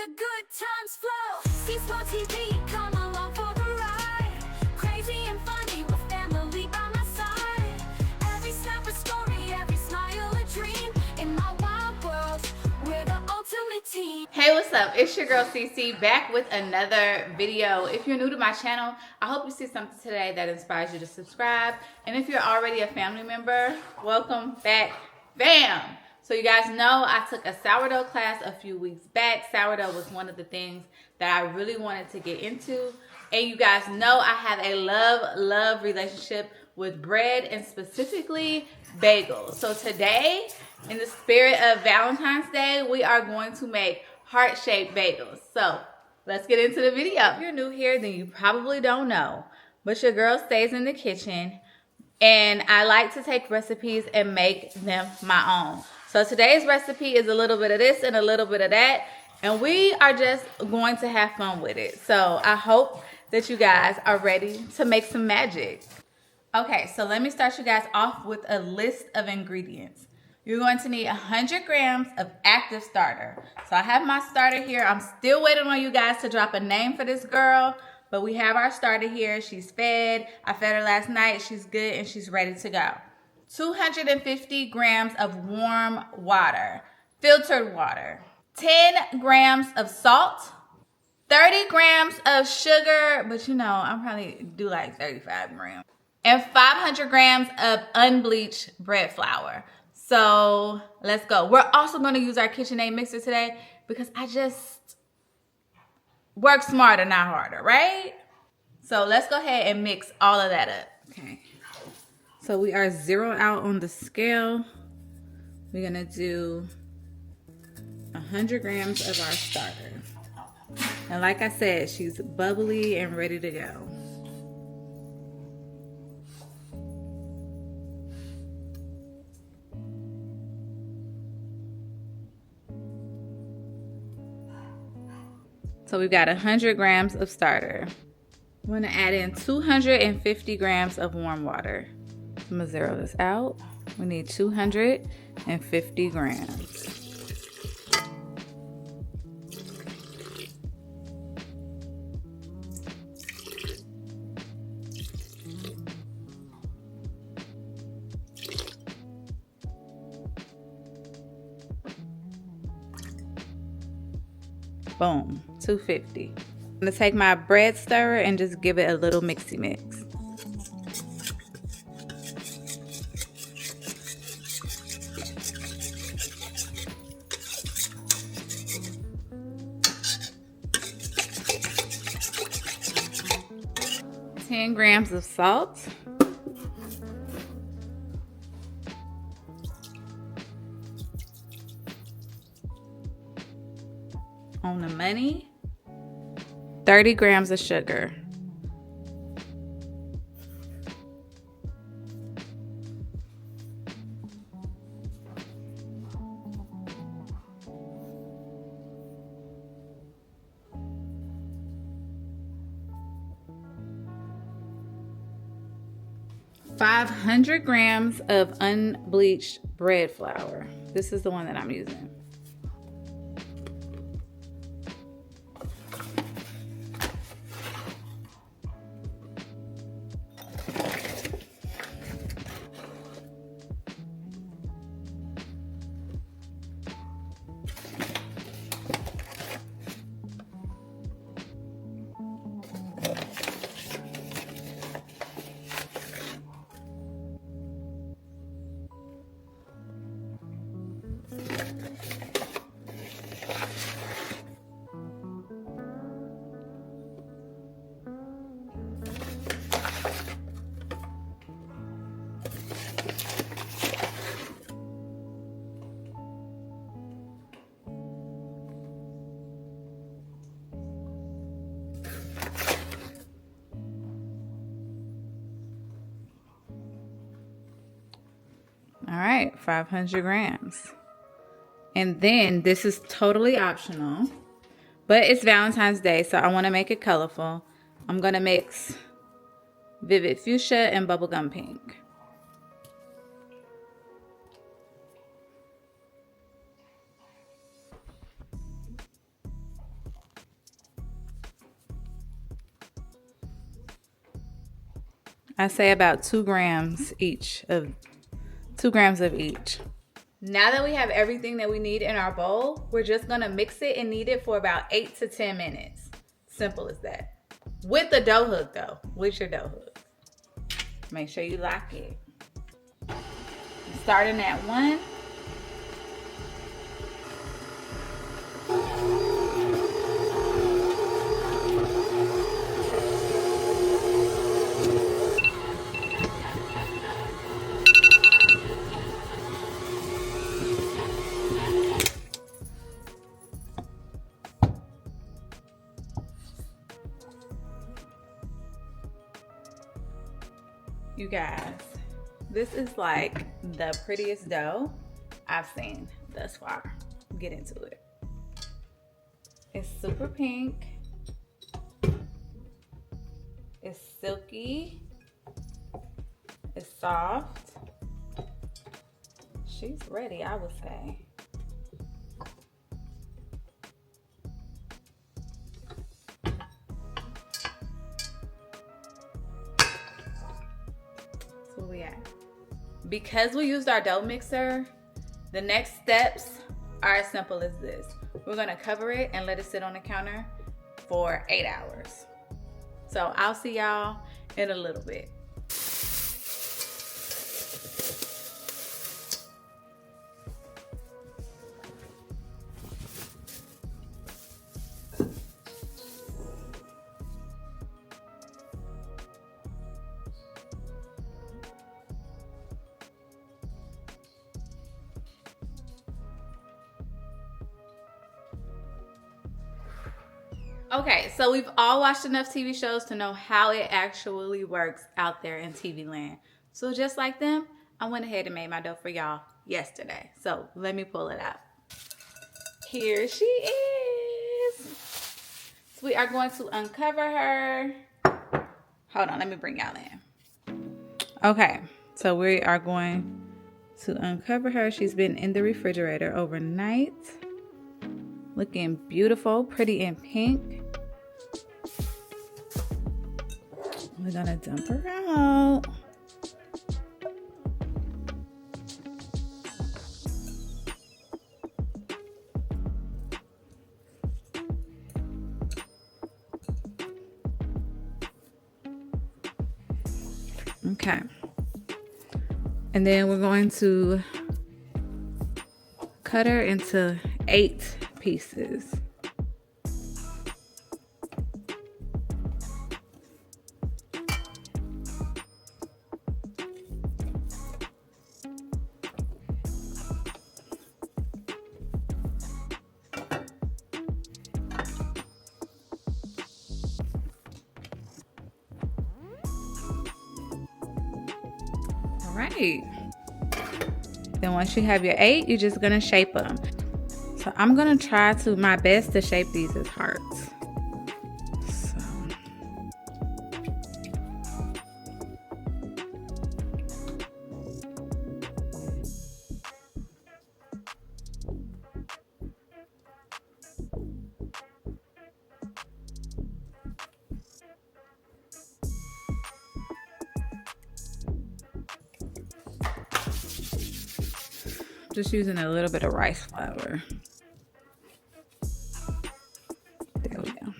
the good times flow. C-Sport TV, come along for the ride. Crazy and funny with family by my side. Every snap a story, every smile a dream. In my wild world, we're the ultimate team. Hey, what's up? It's your girl CC back with another video. If you're new to my channel, I hope you see something today that inspires you to subscribe. And if you're already a family member, welcome back, fam. So you guys know I took a sourdough class a few weeks back. Sourdough was one of the things that I really wanted to get into. And you guys know I have a love relationship with bread and specifically bagels. So today, in the spirit of Valentine's Day, we are going to make heart-shaped bagels. So let's get into the video. If you're new here, then you probably don't know, but your girl stays in the kitchen and I like to take recipes and make them my own. So today's recipe is a little bit of this and a little bit of that, and we are just going to have fun with it. So I hope that you guys are ready to make some magic. Okay, so let me start you guys off with a list of ingredients. You're going to need 100 grams of active starter. So I have my starter here. I'm still waiting on you guys to drop a name for this girl, but we have our starter here. She's fed. I fed her last night. She's good and she's ready to go. 250 grams of warm water, filtered water, 10 grams of salt, 30 grams of sugar, but you know, I'll probably do like 35 grams, and 500 grams of unbleached bread flour. So let's go. We're also going to use our KitchenAid mixer today because I just work smarter, not harder, right? So let's go ahead and mix all of that up. Okay. So we are 0 out on the scale. We're gonna do 100 grams of our starter. And like I said, she's bubbly and ready to go. So we've got 100 grams of starter. I'm gonna add in 250 grams of warm water. I'm gonna zero this out. We need 250 grams. Boom, 250. I'm gonna take my bread stirrer and just give it a little mixy mix. Grams of salt, on the money, 30 grams of sugar, $500 grams of unbleached bread flour. This is the one that I'm using. All right, 500 grams. And then this is totally optional, but it's Valentine's Day, so I want to make it colorful. I'm going to mix Vivid Fuchsia and Bubblegum Pink. I say about 2 grams of 2 grams of each. Now that we have everything that we need in our bowl, we're just gonna mix it and knead it for about 8 to 10 minutes. Simple as that. With the dough hook though, with your dough hook. Make sure you lock it. Starting at 1. You guys, this is like the prettiest dough I've seen thus far. Get into it. It's super pink. It's silky. It's soft. She's ready, I would say. Where we at? Because we used our dough mixer, the next steps are as simple as this. We're gonna cover it and let it sit on the counter for 8 hours. So I'll see y'all in a little bit. Okay, so we've all watched enough TV shows to know how it actually works out there in TV land. So just like them, I went ahead and made my dough for y'all yesterday. So let me pull it out. Here she is. So we are going to uncover her. Hold on, let me bring y'all in. Okay, so we are going to uncover her. She's been in the refrigerator overnight. Looking beautiful, pretty in pink. We're gonna dump her out. Okay. And then we're going to cut her into 8 pieces. All right. Then once you have your 8, you're just gonna shape them. So I'm gonna try to my best to shape these as hearts. So. Just using a little bit of rice flour. There we go.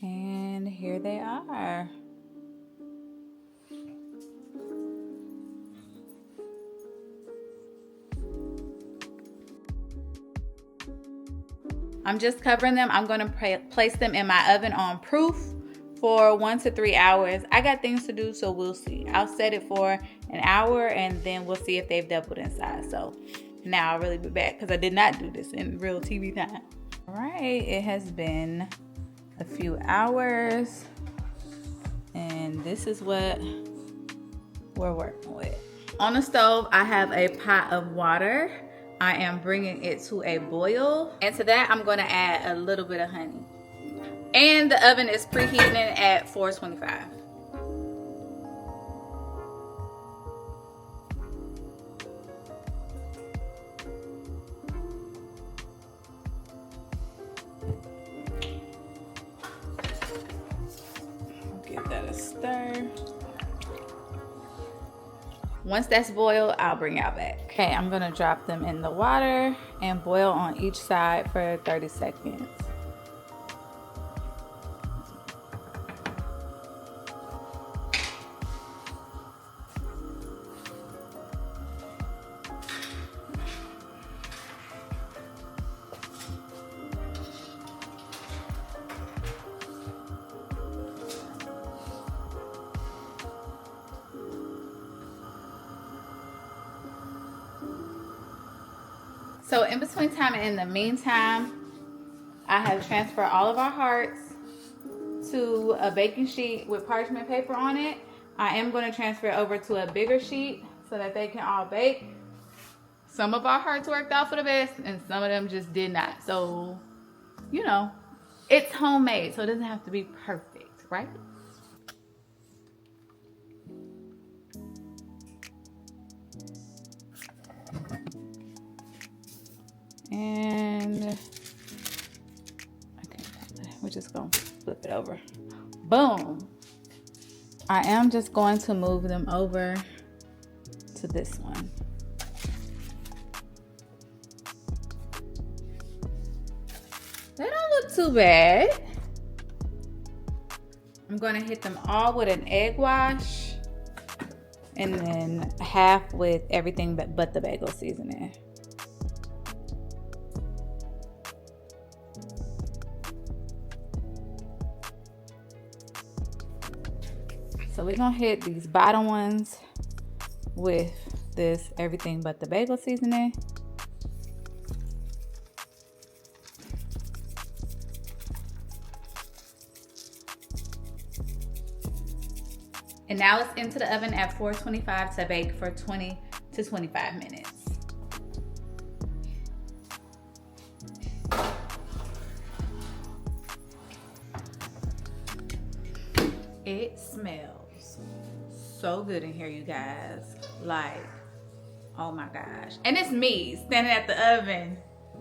And here they are. I'm just covering them. I'm going to place them in my oven on proof for 1 to 3 hours. I got things to do, so we'll see. I'll set it for an hour and then we'll see if they've doubled in size. So now I'll really be back because I did not do this in real TV time. All right, it has been a few hours and this is what we're working with. On the stove, I have a pot of water. I am bringing it to a boil. And to that, I'm gonna add a little bit of honey. And the oven is preheating at 425. Give that a stir. Once that's boiled, I'll bring y'all back. Okay, I'm gonna drop them in the water and boil on each side for 30 seconds. So in between time and in the meantime, I have transferred all of our hearts to a baking sheet with parchment paper on it. I am going to transfer it over to a bigger sheet so that they can all bake. Some of our hearts worked out for the best and some of them just did not. So, you know, it's homemade, so it doesn't have to be perfect, right? And okay, we're just gonna flip it over. Boom. I am just going to move them over to this one. They don't look too bad. I'm gonna hit them all with an egg wash and then half with everything but the bagel seasoning. So we're gonna hit these bottom ones with this everything but the bagel seasoning. And now it's into the oven at 425 to bake for 20 to 25 minutes. It smells so good in here, you guys. Like, oh my gosh. And it's me standing at the oven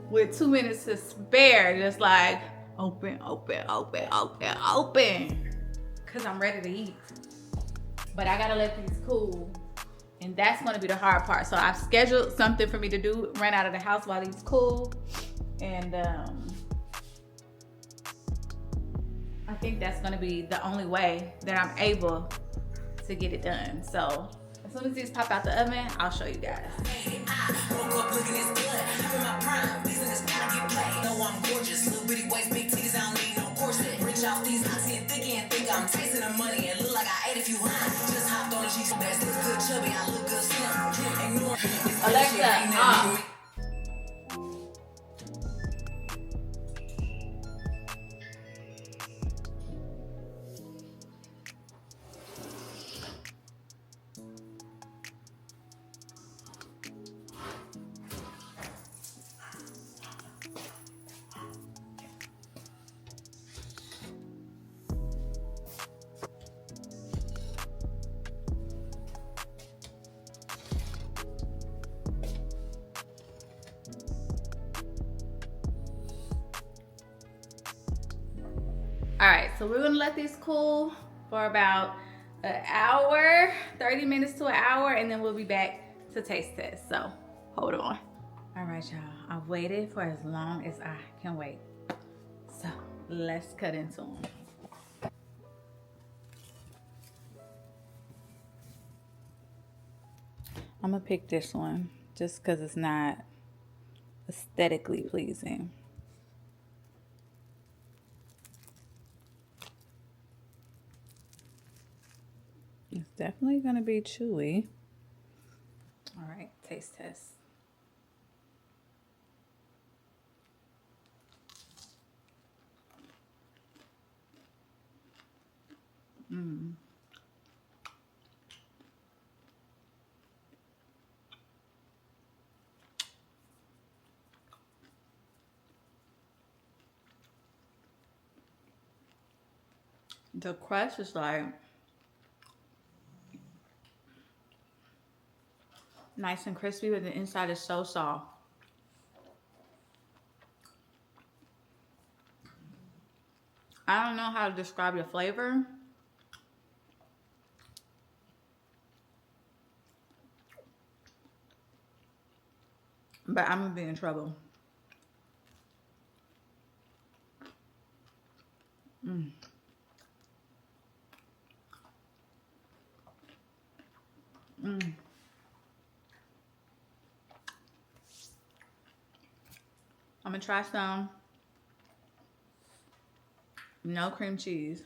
with 2 minutes to spare, just like open, open, open, open, open. Cause I'm ready to eat. But I gotta let these cool. And that's gonna be the hard part. So I've scheduled something for me to do, run out of the house while these cool. And I think that's gonna be the only way that I'm able to get it done. So as soon as these pop out the oven, I'll show you guys. Alexa, off. All right, so we're gonna let these cool for about an hour, 30 minutes to an hour, and then we'll be back to taste test. So hold on. All right, y'all, I've waited for as long as I can wait. So let's cut into them. I'm gonna pick this one just because it's not aesthetically pleasing. definitely gonna be chewy. All right, taste test. The crust is like nice and crispy, but the inside is so soft. I don't know how to describe the flavor. But I'm gonna be in trouble. I'm gonna try some. No cream cheese.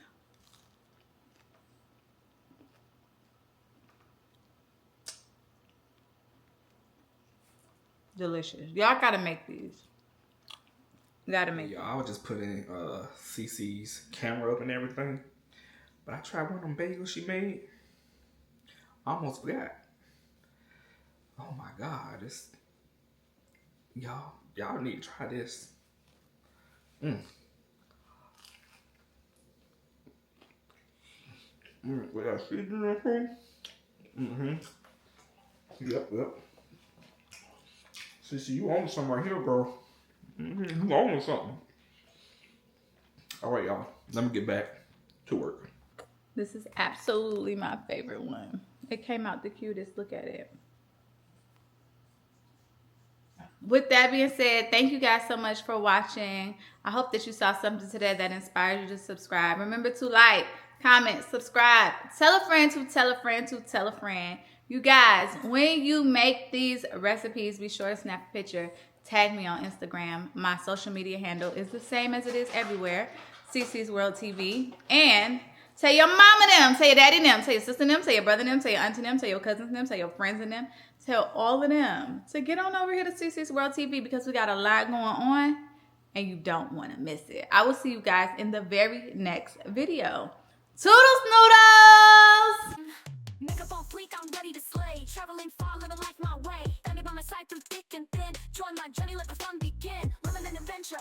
Delicious. Y'all gotta make these. Gotta make I was just putting CC's camera up and everything. But I tried one of them bagels she made. I almost forgot. Oh my God, this y'all need to try this. We got seasoning in there. Yep. See, you own something right here, girl. You own something. All right, y'all. Let me get back to work. This is absolutely my favorite one. It came out the cutest. Look at it. With that being said, thank you guys so much for watching. I hope that you saw something today that inspires you to subscribe. Remember to like, comment, subscribe. Tell a friend to tell a friend to tell a friend. You guys, when you make these recipes, be sure to snap a picture. Tag me on Instagram. My social media handle is the same as it is everywhere. CC's World TV. And tell your mama them, tell your daddy them, tell your sister them, tell your brother them, tell your auntie them, tell your cousins them, tell your friends and them. Tell all of them to get on over here to CC's World TV because we got a lot going on and you don't want to miss it. I will see you guys in the very next video. Toodles noodles! Makeup on fleek, I'm ready to slay. Traveling far, living life my way. Stand by my side through thick and thin. Join my journey, let the fun begin. Living an adventure.